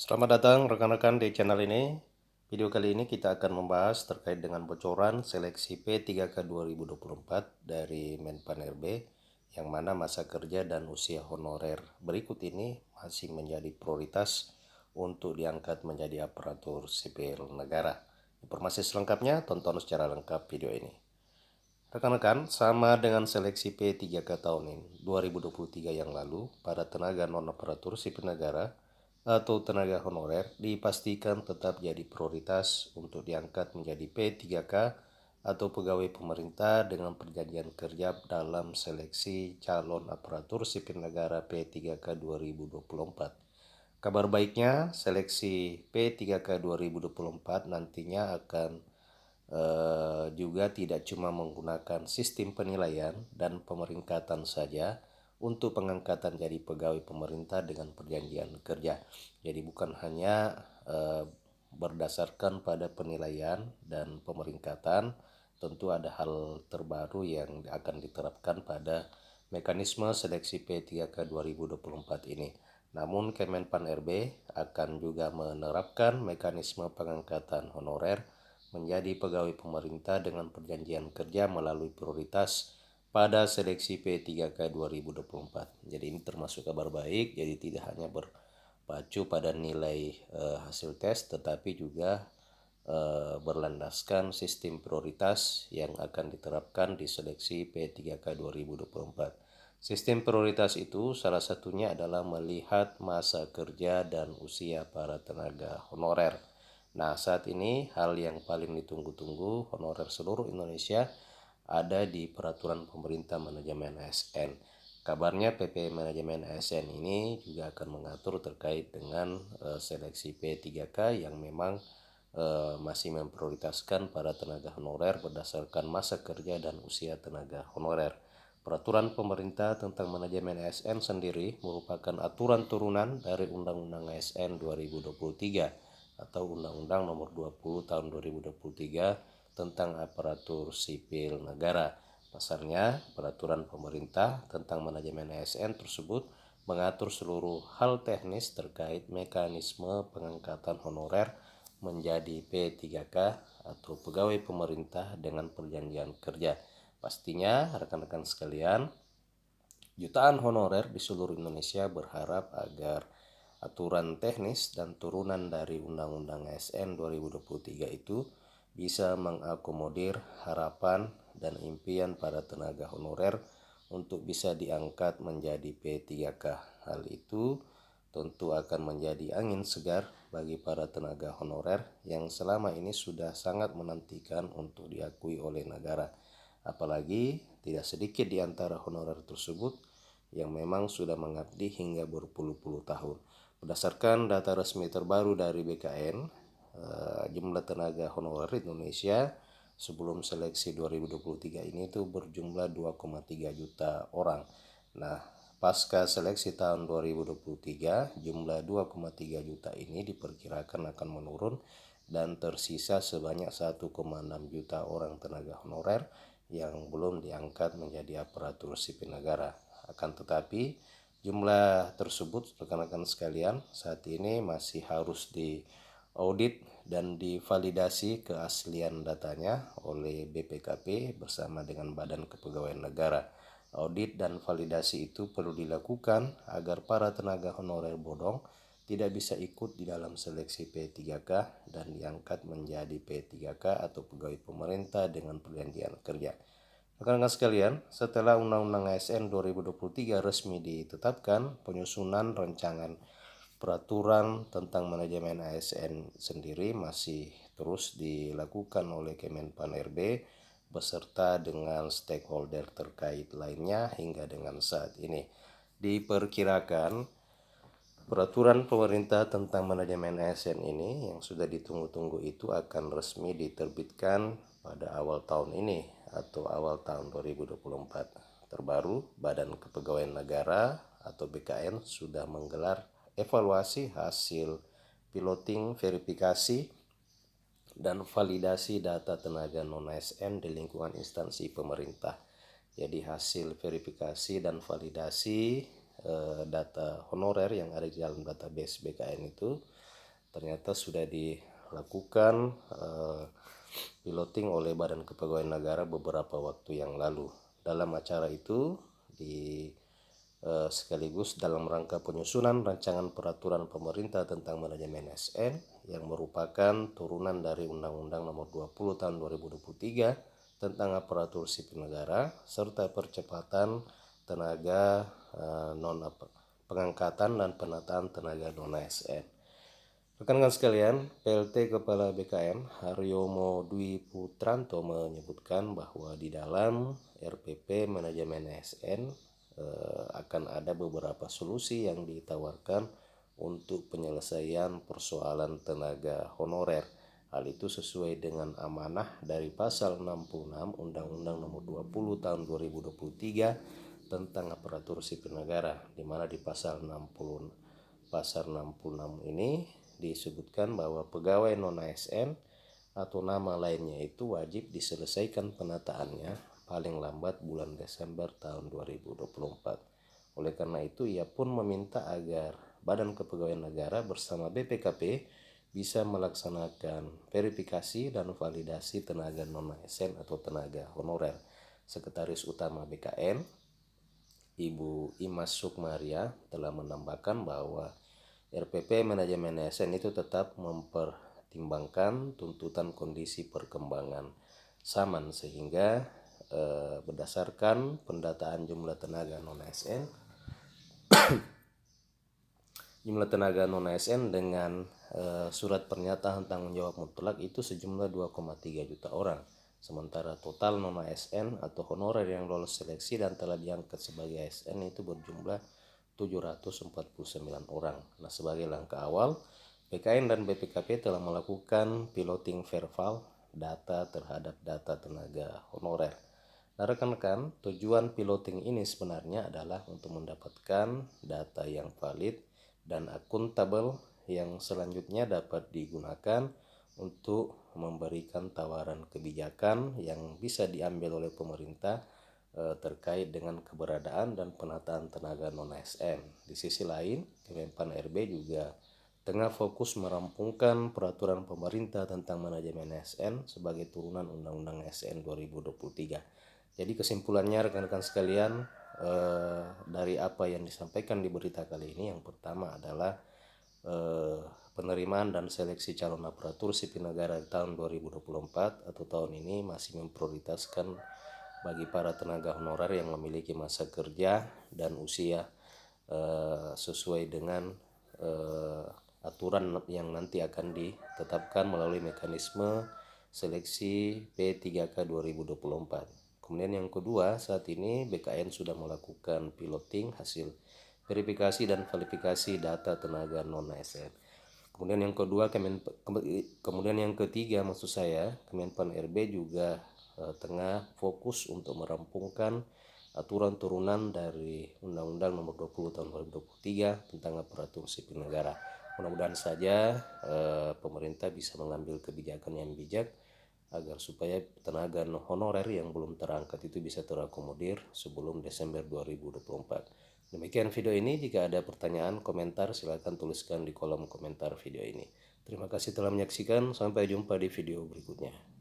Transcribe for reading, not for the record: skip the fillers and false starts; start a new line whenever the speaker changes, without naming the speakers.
Selamat datang rekan-rekan di channel ini. Video kali ini kita akan membahas terkait dengan bocoran seleksi P3K 2024 dari Menpan RB, yang mana masa kerja dan usia honorer berikut ini masih menjadi prioritas untuk diangkat menjadi aparatur sipil negara. Informasi selengkapnya tonton secara lengkap video ini. Rekan-rekan, sama dengan seleksi P3K tahun ini 2023 yang lalu, para tenaga non-aparatur sipil negara atau tenaga honorer dipastikan tetap jadi prioritas untuk diangkat menjadi P3K atau pegawai pemerintah dengan perjanjian kerja dalam seleksi calon aparatur sipil negara P3K 2024. Kabar baiknya, seleksi P3K 2024 nantinya akan juga tidak cuma menggunakan sistem penilaian dan pemeringkatan saja untuk pengangkatan jadi pegawai pemerintah dengan perjanjian kerja. Jadi bukan hanya berdasarkan pada penilaian dan pemeringkatan, tentu ada hal terbaru yang akan diterapkan pada mekanisme seleksi P3K 2024 ini. Namun Kemenpan RB akan juga menerapkan mekanisme pengangkatan honorer menjadi pegawai pemerintah dengan perjanjian kerja melalui prioritas pada seleksi P3K 2024. Jadi ini termasuk kabar baik, jadi tidak hanya berpacu pada nilai hasil tes, tetapi juga berlandaskan sistem prioritas yang akan diterapkan di seleksi P3K 2024. Sistem prioritas itu salah satunya adalah melihat masa kerja dan usia para tenaga honorer. Nah, saat ini hal yang paling ditunggu-tunggu honorer seluruh Indonesia ada di peraturan pemerintah manajemen ASN. Kabarnya PP manajemen ASN ini juga akan mengatur terkait dengan seleksi P3K yang memang masih memprioritaskan para tenaga honorer berdasarkan masa kerja dan usia tenaga honorer. Peraturan pemerintah tentang manajemen ASN sendiri merupakan aturan turunan dari Undang-Undang ASN 2023 atau Undang-Undang Nomor 20 Tahun 2023 tentang aparatur sipil negara. Dasarnya, peraturan pemerintah tentang manajemen ASN tersebut mengatur seluruh hal teknis terkait mekanisme pengangkatan honorer menjadi P3K atau pegawai pemerintah dengan perjanjian kerja. Pastinya rekan-rekan sekalian, jutaan honorer di seluruh Indonesia berharap agar aturan teknis dan turunan dari Undang-Undang ASN 2023 itu bisa mengakomodir harapan dan impian para tenaga honorer untuk bisa diangkat menjadi P3K. Hal itu tentu akan menjadi angin segar bagi para tenaga honorer yang selama ini sudah sangat menantikan untuk diakui oleh negara. Apalagi tidak sedikit di antara honorer tersebut yang memang sudah mengabdi hingga berpuluh-puluh tahun. Berdasarkan data resmi terbaru dari BKN, jumlah tenaga honorer Indonesia sebelum seleksi 2023 ini itu berjumlah 2,3 juta orang. Nah, pasca seleksi tahun 2023, jumlah 2,3 juta ini diperkirakan akan menurun dan tersisa sebanyak 1,6 juta orang tenaga honorer yang belum diangkat menjadi aparatur sipil negara. Akan tetapi, jumlah tersebut rekan-rekan sekalian saat ini masih harus diaudit dan divalidasi keaslian datanya oleh BPKP bersama dengan Badan Kepegawaian Negara. Audit dan validasi itu perlu dilakukan agar para tenaga honorer bodong tidak bisa ikut di dalam seleksi P3K dan diangkat menjadi P3K atau pegawai pemerintah dengan perjanjian kerja. Rekan-rekan sekalian, setelah Undang-Undang ASN 2023 resmi ditetapkan, penyusunan rancangan peraturan tentang manajemen ASN sendiri masih terus dilakukan oleh Kemenpan RB beserta dengan stakeholder terkait lainnya hingga dengan saat ini. Diperkirakan peraturan pemerintah tentang manajemen ASN ini yang sudah ditunggu-tunggu itu akan resmi diterbitkan pada awal tahun ini atau awal tahun 2024. Terbaru, Badan Kepegawaian Negara atau BKN sudah menggelar evaluasi hasil piloting verifikasi dan validasi data tenaga non-ASN di lingkungan instansi pemerintah. Jadi hasil verifikasi dan validasi data honorer yang ada di dalam database BKN itu ternyata sudah dilakukan piloting oleh Badan Kepegawaian Negara beberapa waktu yang lalu. Dalam acara itu sekaligus dalam rangka penyusunan rancangan peraturan pemerintah tentang manajemen ASN yang merupakan turunan dari Undang-Undang Nomor 20 Tahun 2023 tentang aparatur sipil negara serta percepatan tenaga pengangkatan dan penataan tenaga non ASN. Rekan-rekan sekalian, PLT Kepala BKN Haryomo Dwi Putranto menyebutkan bahwa di dalam RPP manajemen ASN akan ada beberapa solusi yang ditawarkan untuk penyelesaian persoalan tenaga honorer. Hal itu sesuai dengan amanah dari pasal 66 Undang-Undang Nomor 20 Tahun 2023 tentang aparatur sipil negara, di mana di pasal 66 ini disebutkan bahwa pegawai non ASN atau nama lainnya itu wajib diselesaikan penataannya paling lambat bulan Desember tahun 2024. Oleh karena itu, ia pun meminta agar Badan Kepegawaian Negara bersama BPKP bisa melaksanakan verifikasi dan validasi tenaga non ASN atau tenaga honorer. Sekretaris Utama BKN, Ibu Imas Sukmaria, telah menambahkan bahwa RPP manajemen ASN itu tetap mempertimbangkan tuntutan kondisi perkembangan zaman, sehingga berdasarkan pendataan jumlah tenaga non ASN dengan surat pernyataan tanggung jawab mutlak itu sejumlah 2,3 juta orang. Sementara total non ASN atau honorer yang lolos seleksi dan telah diangkat sebagai ASN itu berjumlah 749 orang. Nah, sebagai langkah awal, BKN dan BPKP telah melakukan piloting verbal data terhadap data tenaga honorer. Nah, rekan-rekan, tujuan piloting ini sebenarnya adalah untuk mendapatkan data yang valid dan akuntabel yang selanjutnya dapat digunakan untuk memberikan tawaran kebijakan yang bisa diambil oleh pemerintah terkait dengan keberadaan dan penataan tenaga non ASN. Di sisi lain, Kemenpan RB juga tengah fokus merampungkan peraturan pemerintah tentang manajemen ASN sebagai turunan Undang-Undang ASN 2023. Jadi kesimpulannya rekan-rekan sekalian, dari apa yang disampaikan di berita kali ini, yang pertama adalah penerimaan dan seleksi calon aparatur sipil negara di tahun 2024 atau tahun ini masih memprioritaskan bagi para tenaga honorer yang memiliki masa kerja dan usia sesuai dengan aturan yang nanti akan ditetapkan melalui mekanisme seleksi P3K 2024. Kemudian yang kedua, saat ini BKN sudah melakukan piloting hasil verifikasi dan kualifikasi data tenaga non ASN. Kemudian yang ketiga maksud saya, Kemenpan RB juga tengah fokus untuk merampungkan aturan turunan dari Undang-Undang Nomor 20 Tahun 2023 tentang aparatur sipil negara. Mudah-mudahan saja pemerintah bisa mengambil kebijakan yang bijak agar supaya tenaga honorer yang belum terangkat itu bisa terakomodir sebelum Desember 2024. Demikian video ini. Jika ada pertanyaan, komentar, silakan tuliskan di kolom komentar video ini. Terima kasih telah menyaksikan. Sampai jumpa di video berikutnya.